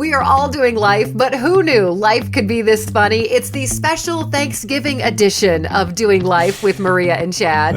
We are all doing life, but who knew life could be this funny? It's the special Thanksgiving edition of Doing Life with Maria and Chad.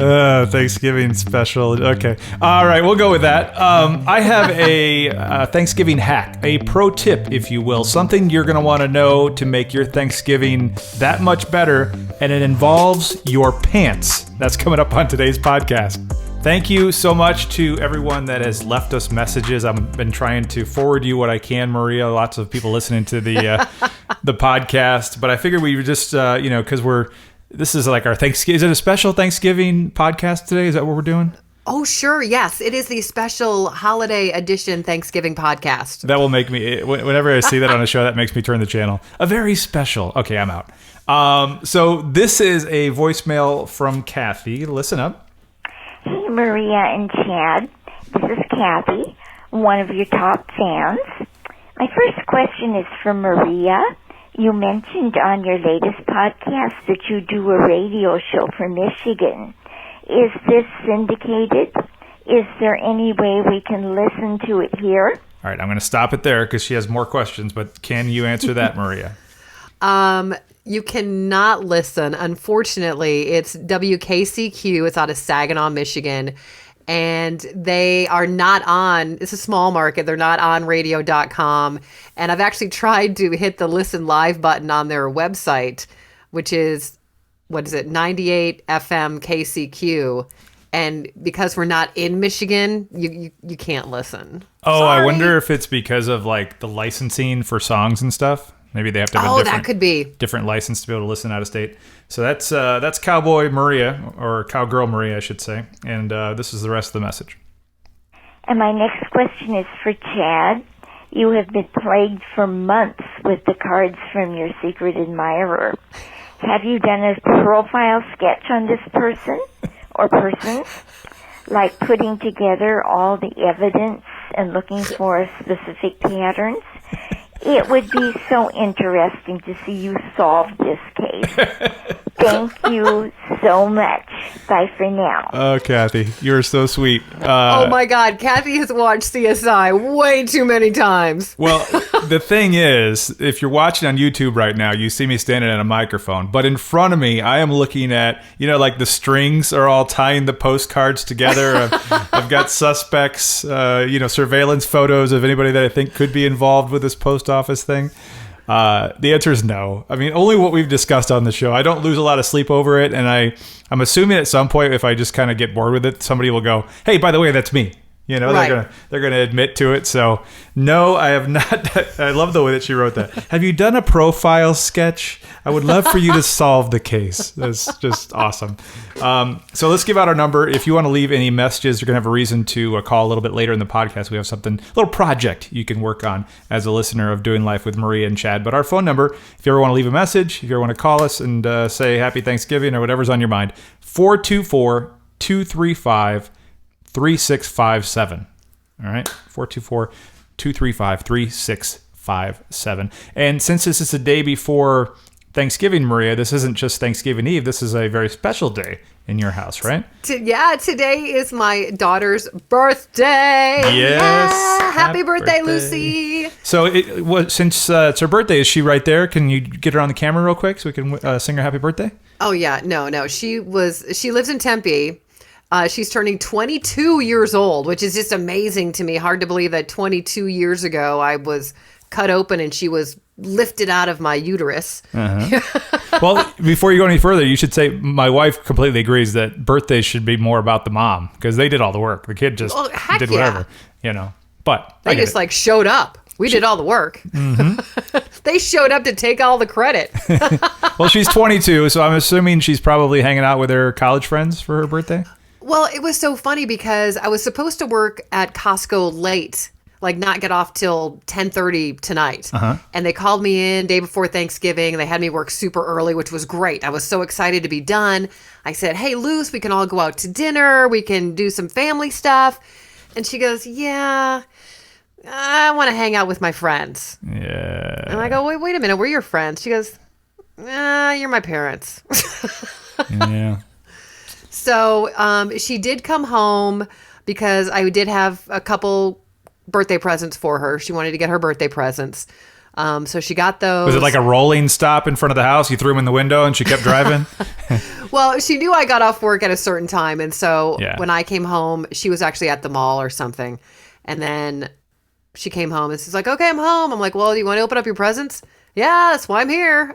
Thanksgiving special. Okay. All right, we'll go with that. I have a Thanksgiving hack, a pro tip, if you will, something you're going to want to know to make your Thanksgiving that much better, and it involves your pants. That's coming up on today's podcast. Thank you so much to everyone that has left us messages. I've been trying to forward you what I can, Maria. Lots of people listening to the the podcast, but I figured we would just, because this is like our Thanksgiving. Is it a special Thanksgiving podcast today? Is that what we're doing? Oh, sure. Yes, it is the special holiday edition Thanksgiving podcast. That will make me, whenever I see that on a show, that makes me turn the channel. A very special. Okay, I'm out. So this is a voicemail from Kathy. Listen up. Hey, Maria and Chad. This is Kathy, one of your top fans. My first question is for Maria. You mentioned on your latest podcast that you do a radio show for Michigan. Is this syndicated? Is there any way we can listen to it here? All right, I'm going to stop it there because she has more questions, but can you answer that, Maria? You cannot listen. Unfortunately, it's WKCQ. It's out of Saginaw, Michigan. And they are not on, it's a small market. They're not on radio.com. And I've actually tried to hit the listen live button on their website, which is, 98 FM KCQ. And because we're not in Michigan, you can't listen. Oh, Sorry. I wonder if it's because of like the licensing for songs and stuff. Maybe they have to have that could be different license to be able to listen out of state. So that's Cowboy Maria, or Cowgirl Maria, I should say. And this is the rest of the message. And my next question is for Chad. You have been plagued for months with the cards from your secret admirer. Have you done a profile sketch on this person or persons? Like putting together all the evidence and looking for specific patterns? It would be so interesting to see you solve this case. Thank you so much. Bye for now. Oh, Kathy, you're so sweet. Oh my God, Kathy has watched CSI way too many times. Well, the thing is, if you're watching on YouTube right now, you see me standing at a microphone. But in front of me, I am looking at, like the strings are all tying the postcards together. I've got suspects, surveillance photos of anybody that I think could be involved with this post office thing. The answer is no. I mean, only what we've discussed on the show. I don't lose a lot of sleep over it, and I'm assuming at some point, if I just kind of get bored with it, somebody will go, "Hey, by the way, that's me." Right. They're gonna admit to it. So no, I have not. I love the way that she wrote that. Have you done a profile sketch? I would love for you to solve the case. That's just awesome. So let's give out our number. If you want to leave any messages, you're gonna have a reason to call a little bit later in the podcast. We have a little project you can work on as a listener of Doing Life with Maria and Chad. But our phone number, if you ever want to leave a message, if you ever want to call us and say Happy Thanksgiving or whatever's on your mind, 424-235-3657. All right, 424-235-3657. And since this is the day before Thanksgiving, Maria, this isn't just Thanksgiving Eve. This is a very special day in your house, right? Today is my daughter's birthday. Yes. Yeah. Happy birthday, Lucy. So since it's her birthday, is she right there? Can you get her on the camera real quick so we can sing her happy birthday? Oh, yeah. No. She lives in Tempe. She's turning 22 years old, which is just amazing to me. Hard to believe that 22 years ago I was cut open and she was lifted out of my uterus. Uh-huh. Well, before you go any further, you should say my wife completely agrees that birthdays should be more about the mom because they did all the work. The kid just did whatever, But they just showed up. We did all the work. Mm-hmm. They showed up to take all the credit. Well, she's 22, so I'm assuming she's probably hanging out with her college friends for her birthday. Well, it was so funny because I was supposed to work at Costco late, not get off till 10:30 tonight. Uh-huh. And they called me in day before Thanksgiving. And they had me work super early, which was great. I was so excited to be done. I said, "Hey, Luce, we can all go out to dinner. We can do some family stuff." And she goes, "Yeah, I want to hang out with my friends." Yeah. And I go, wait a minute. We're your friends. She goes, "You're my parents." Yeah. So she did come home because I did have a couple birthday presents for her. She wanted to get her birthday presents. So she got those. Was it like a rolling stop in front of the house? You threw them in the window and she kept driving? Well, she knew I got off work at a certain time. And so Yeah. when I came home, she was actually at the mall or something. And then she came home and she's like, okay, I'm home. I'm like, well, do you want to open up your presents? Yeah, that's why I'm here.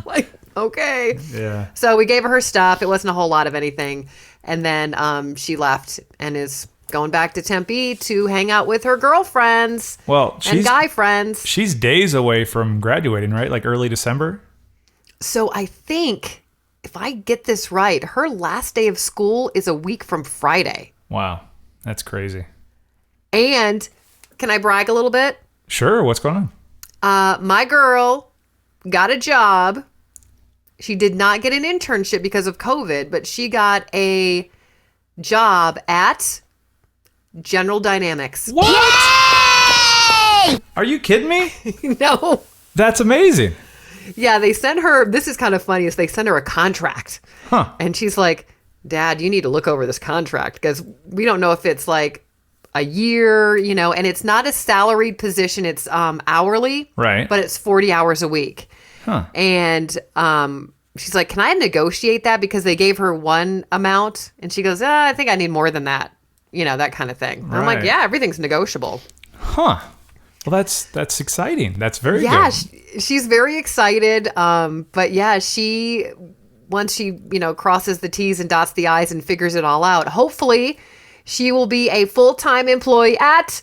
Like, okay. Yeah. So we gave her stuff. It wasn't a whole lot of anything. And then she left and is going back to Tempe to hang out with her girlfriends and guy friends. She's days away from graduating, right? Like early December? So I think, if I get this right, her last day of school is a week from Friday. Wow. That's crazy. And can I brag a little bit? Sure. What's going on? My girl got a job. She did not get an internship because of COVID, but she got a job at General Dynamics. What? Are you kidding me? No. That's amazing. Yeah, they sent her, this is kind of funny, is they sent her a contract. Huh. And she's like, Dad, you need to look over this contract because we don't know if it's like a year, and it's not a salaried position. It's hourly. Right. But it's 40 hours a week. Huh. And she's like, can I negotiate that? Because they gave her one amount. And she goes, I think I need more than that. That kind of thing. I'm like, Right. yeah, everything's negotiable. Huh. Well, that's exciting. That's very Yeah, good. she's very excited. But yeah, once she, crosses the T's and dots the I's and figures it all out, hopefully she will be a full-time employee at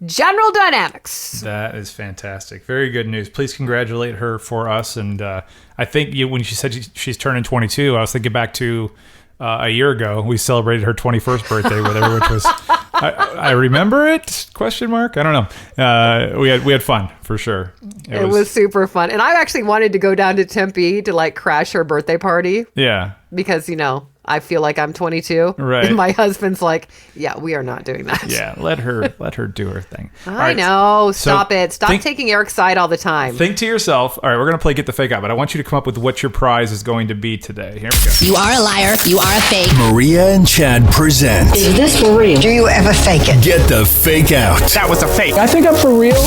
General Dynamics. That is fantastic. Very good news. Please congratulate her for us. And I think when she said she's turning 22, I was thinking back to a year ago. We celebrated her 21st birthday with her, which was I remember it? Question mark. I don't know. We had fun for sure. It was super fun, and I actually wanted to go down to Tempe to like crash her birthday party. Yeah. Because I feel like I'm 22. Right. And my husband's like, yeah, we are not doing that. Yeah, let her do her thing. I know. so Stop it. Stop taking Eric's side all the time. Think to yourself, all right, we're going to play Get the Fake Out, but I want you to come up with what your prize is going to be today. Here we go. You are a liar. You are a fake. Maria and Chad present Is this for real? Do you ever fake it? Get the Fake Out. That was a fake. I think I'm for real.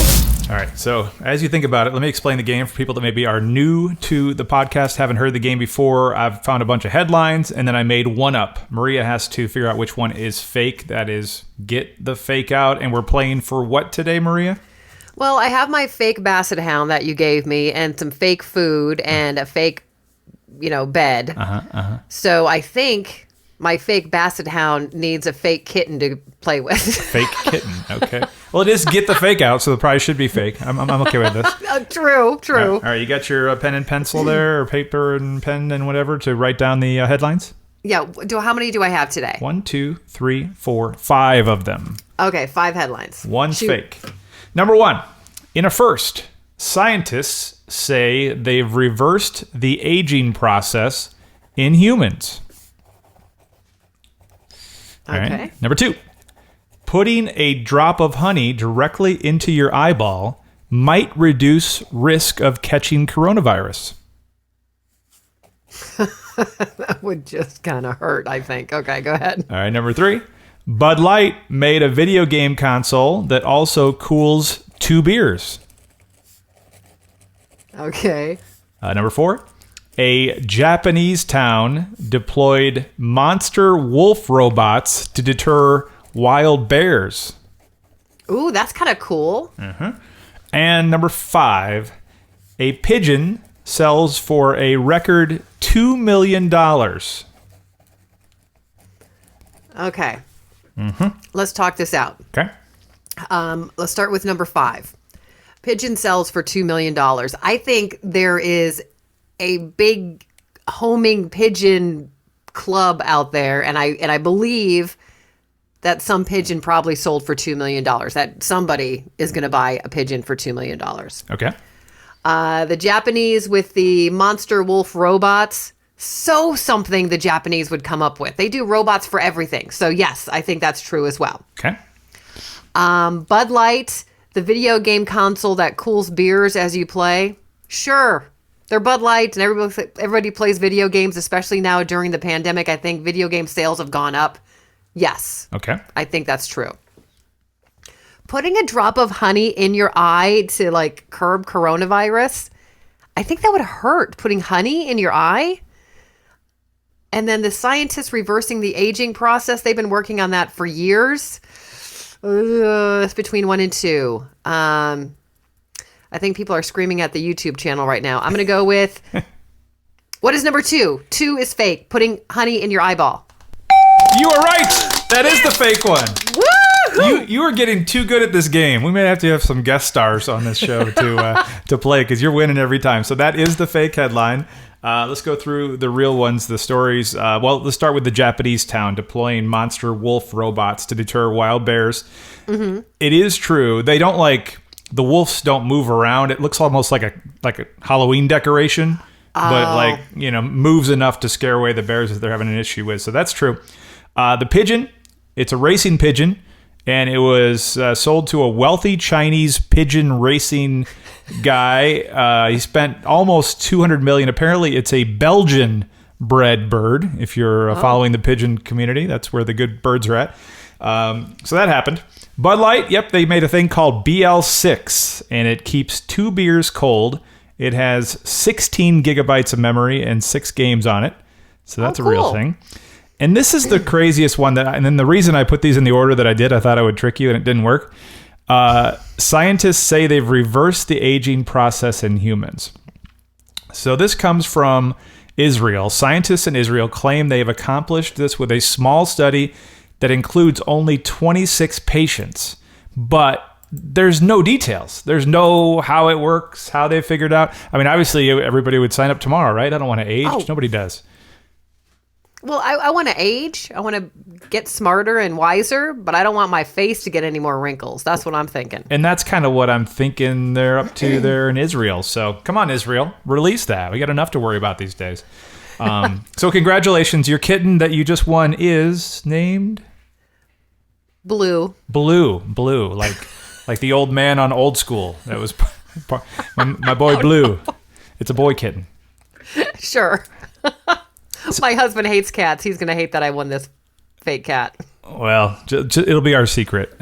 All right, so as you think about it, let me explain the game for people that maybe are new to the podcast, haven't heard the game before. I've found a bunch of headlines, and then I made one up. Maria has to figure out which one is fake. That is, get the fake out. And we're playing for what today, Maria? Well, I have my fake basset hound that you gave me and some fake food and a fake, bed. So I think my fake basset hound needs a fake kitten to play with. Fake kitten, okay. Well, it is Get the Fake Out, so the prize should be fake. I'm okay with this. True. All right, you got your pen and pencil there, or paper and pen and whatever to write down the headlines? Yeah. How many do I have today? 1, 2, 3, 4, 5 of them. Okay, 5 headlines. One's Shoot. fake. Number 1, in a first, scientists say they've reversed the aging process in humans. All right. Okay. Number 2, putting a drop of honey directly into your eyeball might reduce risk of catching coronavirus. That would just kind of hurt, I think. Okay, go ahead. All right, number 3, Bud Light made a video game console that also cools 2 beers. Okay. Number 4, a Japanese town deployed monster wolf robots to deter wild bears. Ooh, that's kind of cool. And number 5, a pigeon sells for a record $2 million. Okay. Let's talk this out. Okay. Let's start with number 5. Pigeon sells for $2 million. I think there is a big homing pigeon club out there, and I believe that some pigeon probably sold for $2 million. That somebody is going to buy a pigeon for $2 million. Okay. The Japanese with the monster wolf robots, something the Japanese would come up with. They do robots for everything. So yes, I think that's true as well. Okay. Bud Light, the video game console that cools beers as you play. Sure. They're Bud Light and everybody plays video games, especially now during the pandemic. I think video game sales have gone up. Yes. Okay. I think that's true. Putting a drop of honey in your eye to like curb coronavirus, I think that would hurt. Putting honey in your eye. And then the scientists reversing the aging process, they've been working on that for years. It's between 1 and 2. I think people are screaming at the YouTube channel right now. I'm going to go with, what is number 2? 2 is fake, putting honey in your eyeball. You are right. That is the fake one. Woo! You are getting too good at this game. We may have to have some guest stars on this show to play because you're winning every time. So that is the fake headline. Let's go through the real ones, the stories. Well, let's start with the Japanese town deploying monster wolf robots to deter wild bears. Mm-hmm. It is true. They don't the wolves don't move around. It looks almost like a Halloween decoration, but moves enough to scare away the bears that they're having an issue with. So that's true. The pigeon, it's a racing pigeon, and it was sold to a wealthy Chinese pigeon racing guy. He spent almost $200 million. Apparently, it's a Belgian-bred bird. If you're following the pigeon community, that's where the good birds are at. So that happened. Bud Light, yep, they made a thing called BL6, and it keeps 2 beers cold. It has 16 gigabytes of memory and 6 games on it. So that's a real thing. And this is the craziest one and then the reason I put these in the order that I did, I thought I would trick you and it didn't work. Scientists say they've reversed the aging process in humans. So this comes from Israel. Scientists in Israel claim they've accomplished this with a small study that includes only 26 patients. But there's no details. There's no how it works, how they figured out. I mean, obviously everybody would sign up tomorrow, right? I don't want to age. Nobody does. Well, I want to age. I want to get smarter and wiser, but I don't want my face to get any more wrinkles. That's what I'm thinking. And that's kind of what I'm thinking they're up to there in Israel. So come on, Israel, release that. We got enough to worry about these days. So congratulations. Your kitten that you just won is named? Blue. Like the old man on Old School. That was my boy Blue. It's a boy kitten. Sure. My husband hates cats. He's going to hate that I won this fake cat. Well, it'll be our secret.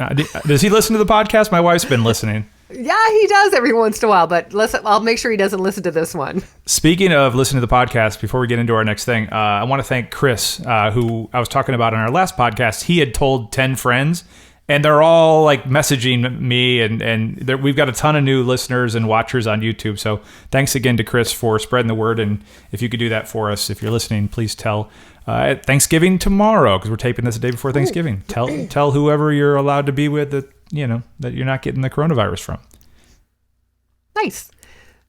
Does he listen to the podcast? My wife's been listening. Yeah, he does every once in a while, but I'll make sure he doesn't listen to this one. Speaking of listening to the podcast, before we get into our next thing, I want to thank Chris, who I was talking about on our last podcast. He had told 10 friends, and they're all messaging me, and we've got a ton of new listeners and watchers on YouTube. So thanks again to Chris for spreading the word. And if you could do that for us, if you're listening, please tell at Thanksgiving tomorrow, because we're taping this the day before Thanksgiving. Tell whoever you're allowed to be with that you're not getting the coronavirus from. Nice.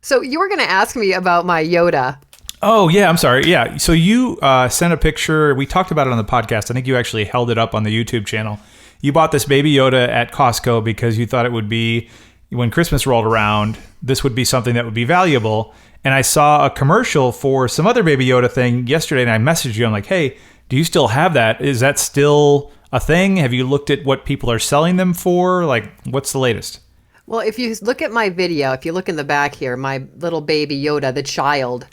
So you were going to ask me about my Yoda. Oh, yeah, I'm sorry. Yeah, so you sent a picture. We talked about it on the podcast. I think you actually held it up on the YouTube channel. You bought this baby Yoda at Costco because you thought it would be, when Christmas rolled around, this would be something that would be valuable. And I saw a commercial for some other baby Yoda thing yesterday, and I messaged you. I'm like, hey, do you still have that? Is that still a thing? Have you looked at what people are selling them for? What's the latest? Well, if you look at my video, if you look in the back here, my little baby Yoda, the child,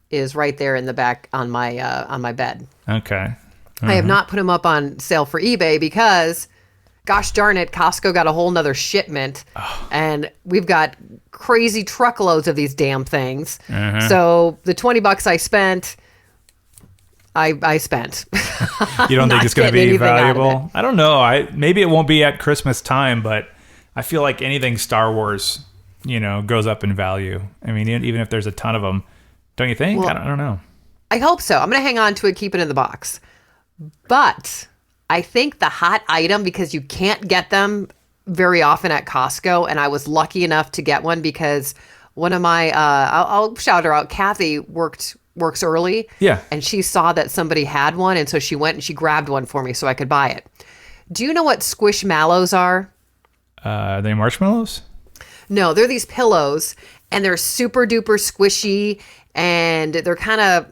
is right there in the back on my bed. Okay. Mm-hmm. I have not put him up on sale for eBay because, gosh darn it, Costco got a whole nother shipment, and we've got crazy truckloads of these damn things. Uh-huh. So the $20 I spent, I spent. You don't think it's going to be valuable? I don't know. Maybe it won't be at Christmas time, but I feel like anything Star Wars, goes up in value. I mean, even if there's a ton of them, don't you think? Well, I don't know. I hope so. I'm going to hang on to it, keep it in the box. But I think the hot item, because you can't get them very often at Costco, and I was lucky enough to get one because one of my, I'll shout her out, Kathy works early. Yeah. And she saw that somebody had one, and so she went and she grabbed one for me so I could buy it. Do you know what Squishmallows are? Are they marshmallows? No, they're these pillows, and they're super duper squishy, and they're kind of,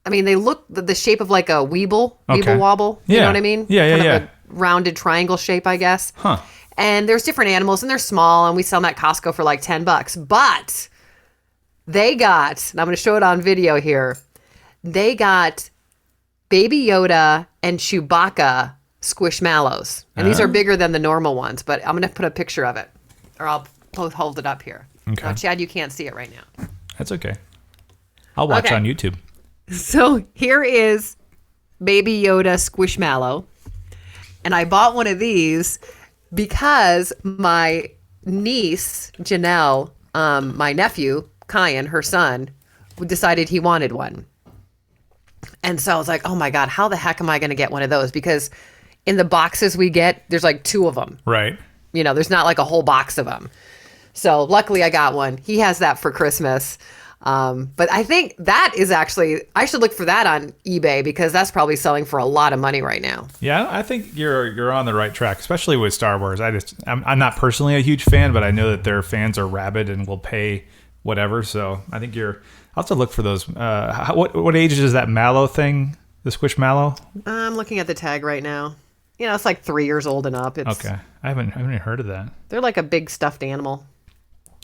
they look the shape of like a Weeble Wobble. Yeah. You know what I mean? Yeah, kind of a rounded triangle shape, I guess. Huh. And there's different animals, and they're small, and we sell them at Costco for like $10. But they got, and I'm going to show it on video here, they got Baby Yoda and Chewbacca Squishmallows. And these are bigger than the normal ones, but I'm going to put a picture of it. Or I'll hold it up here. Okay. Now, Chad, you can't see it right now. That's okay. I'll watch on YouTube. So here is Baby Yoda Squishmallow. And I bought one of these because my niece, Janelle, my nephew, Kyan, her son, decided he wanted one. And so I was like, oh my God, how the heck am I going to get one of those? Because in the boxes we get, there's like 2 of them. Right. You know, there's not like a whole box of them. So luckily I got one. He has that for Christmas. But I think that is actually, I should look for that on eBay because that's probably selling for a lot of money right now. Yeah, I think you're on the right track, especially with Star Wars. I'm not personally a huge fan, but I know that their fans are rabid and will pay whatever. So I think I'll have to look for those. What age is that mallow thing? The Squishmallow? I'm looking at the tag right now. You know, it's like 3 years old and up. It's, Okay, I haven't even heard of that. They're like a big stuffed animal.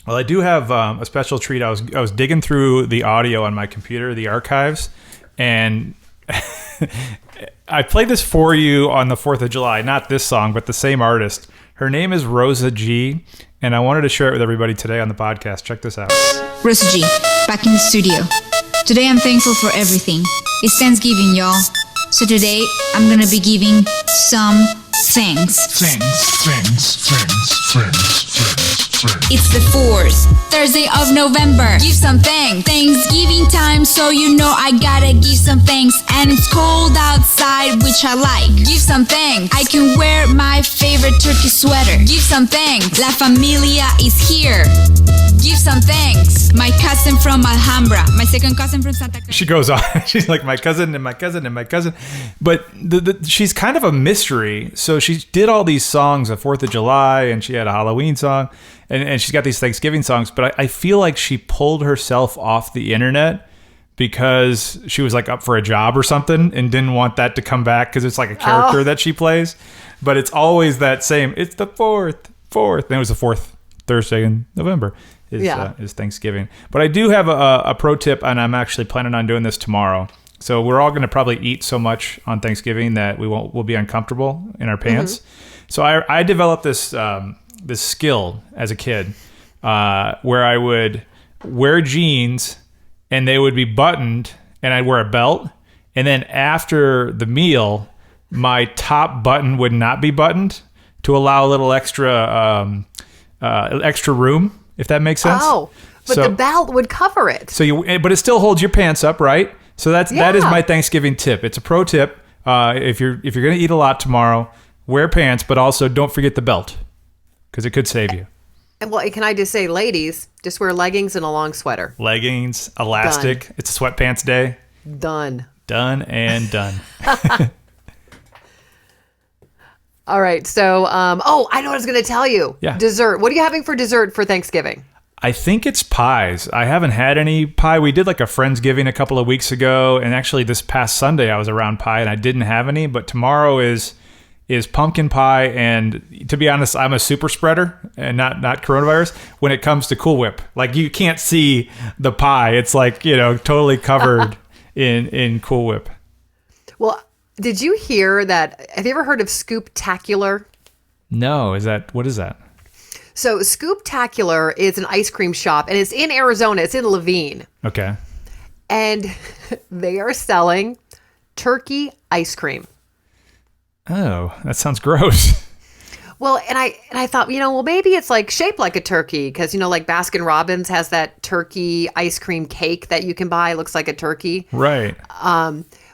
Well, I do have a special treat. I was digging through the audio on my computer, the archives, and I played this for you on the 4th of July. Not this song, but the same artist. Her name is Rosa G, and I wanted to share it with everybody today on the podcast. Check this out. Rosa G, back in the studio. Today I'm thankful for everything. It's Thanksgiving, y'all. So today I'm gonna be giving some thanks. It's the 4th Thursday of November. Give some thanks. Thanksgiving time, so you know I gotta give some thanks. And it's cold outside, which I like. Give some thanks. I can wear my favorite turkey sweater. Give some thanks. La Familia is here. Give some thanks. My cousin from Alhambra. My second cousin from Santa Cruz. She goes on. She's like, my cousin and my cousin and my cousin. But she's kind of a mystery. So she did all these songs on 4th of July, and she had a Halloween song, and she's got these Thanksgiving songs. But I feel like she pulled herself off the internet because she was like up for a job or something and didn't want that to come back because it's like a character that she plays. But it's always that same, it's the 4th. And it was the 4th Thursday in November. Is Thanksgiving. But I do have a pro tip, and I'm actually planning on doing this tomorrow. So we're all going to probably eat so much on Thanksgiving that we'll be uncomfortable in our pants. Mm-hmm. So I developed this this skill as a kid where I would wear jeans and they would be buttoned, and I'd wear a belt, and then after the meal, my top button would not be buttoned to allow a little extra room. If that makes sense. Oh, but the belt would cover it. But it still holds your pants up, right? So that is my Thanksgiving tip. It's a pro tip. If you're going to eat a lot tomorrow, wear pants, but also don't forget the belt because it could save you. And well, can I just say, ladies, just wear leggings and a long sweater. Leggings, elastic. Done. It's a sweatpants day. Done and done. All right. So, I know what I was going to tell you. Yeah. Dessert. What are you having for dessert for Thanksgiving? I think it's pies. I haven't had any pie. We did like a Friendsgiving a couple of weeks ago. And actually this past Sunday I was around pie and I didn't have any. But tomorrow is pumpkin pie. And to be honest, I'm a super spreader and not coronavirus when it comes to Cool Whip. Like you can't see the pie. It's like, totally covered in Cool Whip. Well, did you hear that? Have you ever heard of Scooptacular? No. What is that? So Scooptacular is an ice cream shop, and it's in Arizona. It's in Levine. Okay. And they are selling turkey ice cream. Oh, that sounds gross. Well, and I thought, maybe it's like shaped like a turkey because, like Baskin Robbins has that turkey ice cream cake that you can buy. It looks like a turkey. Right.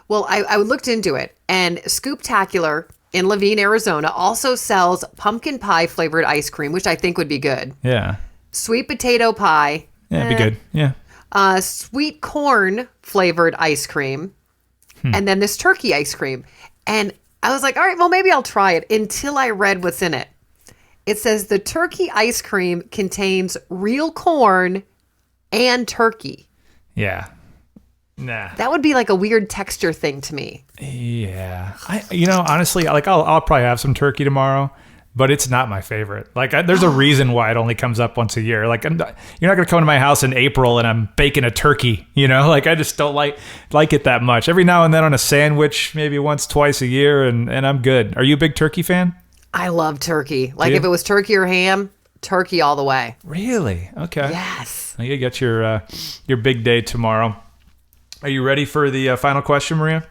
Well, I looked into it, and Scooptacular in Levine, Arizona, also sells pumpkin pie flavored ice cream, which I think would be good. Yeah. Sweet potato pie. Yeah, it'd be good. Yeah. Sweet corn flavored ice cream, and then this turkey ice cream. And I was like, all right, well, maybe I'll try it until I read what's in it. It says the turkey ice cream contains real corn and turkey. Yeah. Nah. That would be like a weird texture thing to me. Yeah. Honestly, like I'll probably have some turkey tomorrow, but it's not my favorite. Like, there's a reason why it only comes up once a year. Like, you're not going to come to my house in April and I'm baking a turkey, you know? Like, I just don't like it that much. Every now and then on a sandwich, maybe once, twice a year, and I'm good. Are you a big turkey fan? I love turkey. Like, if it was turkey or ham, turkey all the way. Really? Okay. Yes. You get your big day tomorrow. Are you ready for the final question, Maria?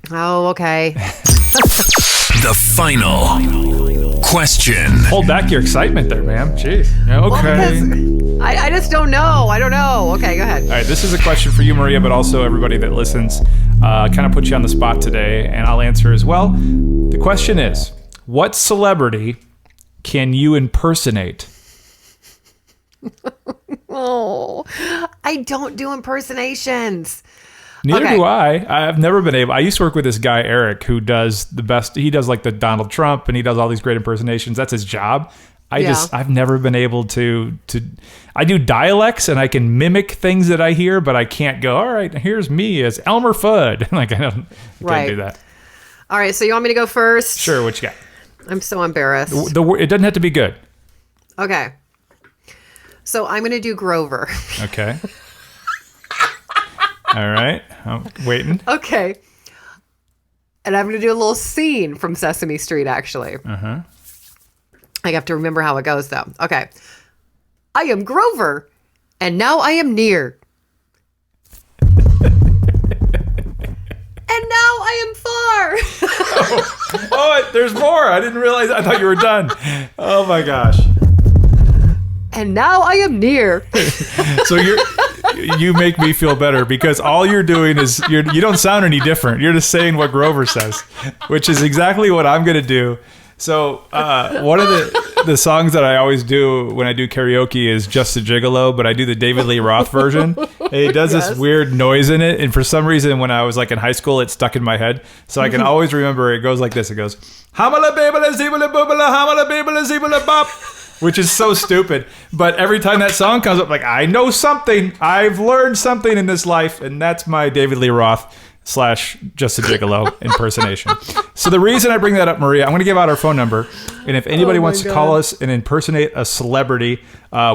Oh, okay. The final question. Hold back your excitement there, ma'am. Jeez. Okay. Well, I just don't know. I don't know. Okay, go ahead. All right, this is a question for you, Maria, but also everybody that listens. Kind of put you on the spot today, and I'll answer as well. The question is, what celebrity can you impersonate? Oh, I don't do impersonations. Neither Okay. do I. I've never been able. I used to work with this guy, Eric, who does the best. He does like the Donald Trump, and he does all these great impersonations. That's his job. I've never been able to. I do dialects, and I can mimic things that I hear, but I can't go, all right, here's me as Elmer Fudd. Like, I can't do that. All right, so you want me to go first? Sure, what you got? I'm so embarrassed. It doesn't have to be good. Okay. So I'm going to do Grover. Okay. All right. I'm waiting. Okay. And I'm going to do a little scene from Sesame Street, actually. Uh-huh. I have to remember how it goes, though. Okay. I am Grover, and now I am near. And now I am far. Oh, there's more. I didn't realize. I thought you were done. Oh, my gosh. And now I am near. So you make me feel better because all you're doing is you don't sound any different. You're just saying what Grover says, which is exactly what I'm going to do. So one of the songs that I always do when I do karaoke is Just a Gigolo, but I do the David Lee Roth version. And he does this weird noise in it. And for some reason, when I was like in high school, it stuck in my head. So I can always remember it goes like this. It goes, hamala babala zibala bubala hamala babala zibala bop. Which is so stupid. But every time that song comes up, like, I know something. I've learned something in this life. And that's my David Lee Roth / Just a Gigolo impersonation. So the reason I bring that up, Maria, I'm going to give out our phone number. And if anybody wants to call us and impersonate a celebrity,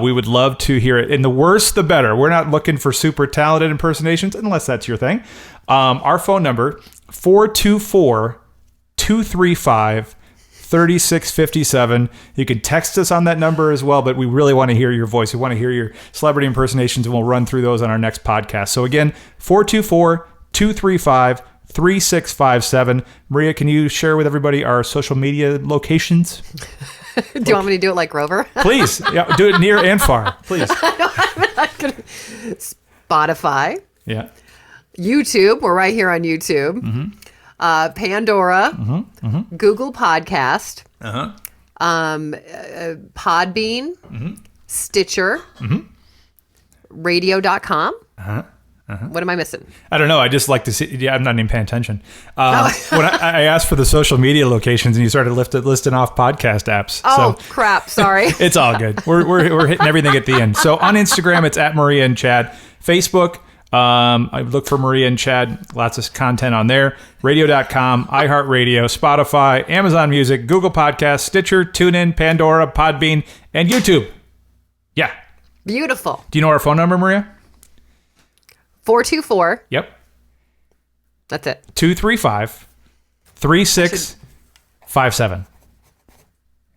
we would love to hear it. And the worse, the better. We're not looking for super talented impersonations, unless that's your thing. Our phone number, 424-235-3657. You can text us on that number as well, but we really want to hear your voice. We want to hear your celebrity impersonations, and we'll run through those on our next podcast. So again, 424-235-3657. Maria, can you share with everybody our social media locations? Do you want me to do it like Grover? Please. Yeah, do it near and far. Please. Spotify. Yeah. YouTube. We're right here on YouTube. Mm-hmm. Pandora. Google Podcast. Podbean. Stitcher. Radio.com. What am I missing? I don't know. I just like to see. Yeah, I'm not even paying attention. When I asked for the social media locations, and you started listing off podcast apps. Oh, so crap. Sorry. it's all good. We're hitting everything at the end. So on Instagram, it's at Maria and Chad. Facebook, I look for Maria and Chad. Lots of content on there. Radio.com, iHeartRadio, Spotify, Amazon Music, Google Podcasts, Stitcher, TuneIn, Pandora, Podbean, and YouTube. Yeah. Beautiful. Do you know our phone number, Maria? 424. Yep. That's it. 235-3657.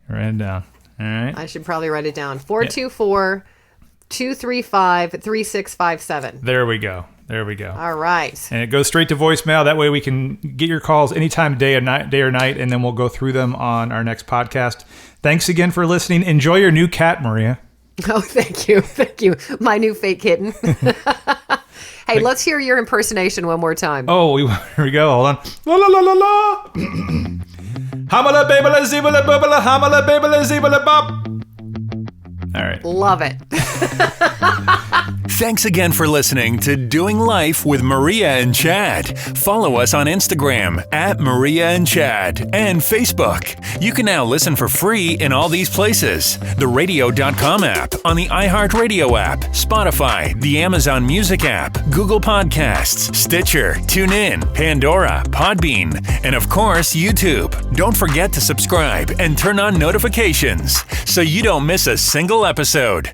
Write it down. All right. I should probably write it down. 424-235-3657. There we go. All right. And it goes straight to voicemail. That way we can get your calls anytime, day or night, and then we'll go through them on our next podcast. Thanks again for listening. Enjoy your new cat, Maria. Oh, thank you. Thank you. My new fake kitten. Hey, let's hear your impersonation one more time. Oh, here we go. Hold on. La la la la la. Hamala babala zibala bubala hamala babala zibala bop. All right. Love it. Thanks again for listening to Doing Life with Maria and Chad. Follow us on Instagram at Maria and Chad and Facebook. You can now listen for free in all these places. The radio.com app, on the iHeartRadio app, Spotify, the Amazon Music app, Google Podcasts, Stitcher, TuneIn, Pandora, Podbean, and of course, YouTube. Don't forget to subscribe and turn on notifications so you don't miss a single episode.